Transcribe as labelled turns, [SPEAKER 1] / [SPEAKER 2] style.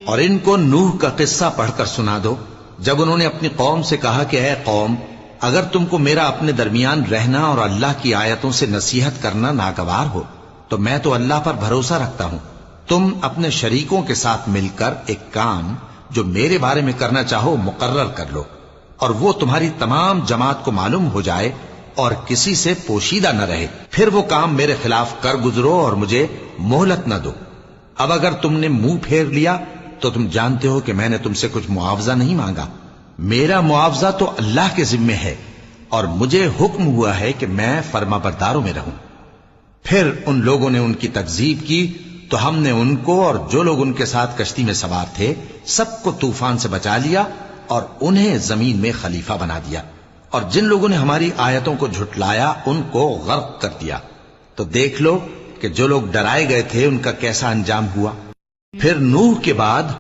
[SPEAKER 1] اور ان کو نوح کا قصہ پڑھ کر سنا دو جب انہوں نے اپنی قوم سے کہا کہ اے قوم، اگر تم کو میرا اپنے درمیان رہنا اور اللہ کی آیتوں سے نصیحت کرنا ناگوار ہو تو میں تو اللہ پر بھروسہ رکھتا ہوں، تم اپنے شریکوں کے ساتھ مل کر ایک کام جو میرے بارے میں کرنا چاہو مقرر کر لو، اور وہ تمہاری تمام جماعت کو معلوم ہو جائے اور کسی سے پوشیدہ نہ رہے، پھر وہ کام میرے خلاف کر گزرو اور مجھے مہلت نہ دو۔ اب اگر تم نے منہ پھیر لیا تو تم جانتے ہو کہ میں نے تم سے کچھ معاوضہ نہیں مانگا، میرا معاوضہ تو اللہ کے ذمے ہے، اور مجھے حکم ہوا ہے کہ میں فرما برداروں میں رہوں۔ پھر ان لوگوں نے ان کی تکذیب کی تو ہم نے ان کو اور جو لوگ ان کے ساتھ کشتی میں سوار تھے سب کو طوفان سے بچا لیا اور انہیں زمین میں خلیفہ بنا دیا، اور جن لوگوں نے ہماری آیتوں کو جھٹلایا ان کو غرق کر دیا۔ تو دیکھ لو کہ جو لوگ ڈرائے گئے تھے ان کا کیسا انجام ہوا۔ پھر نوح کے بعد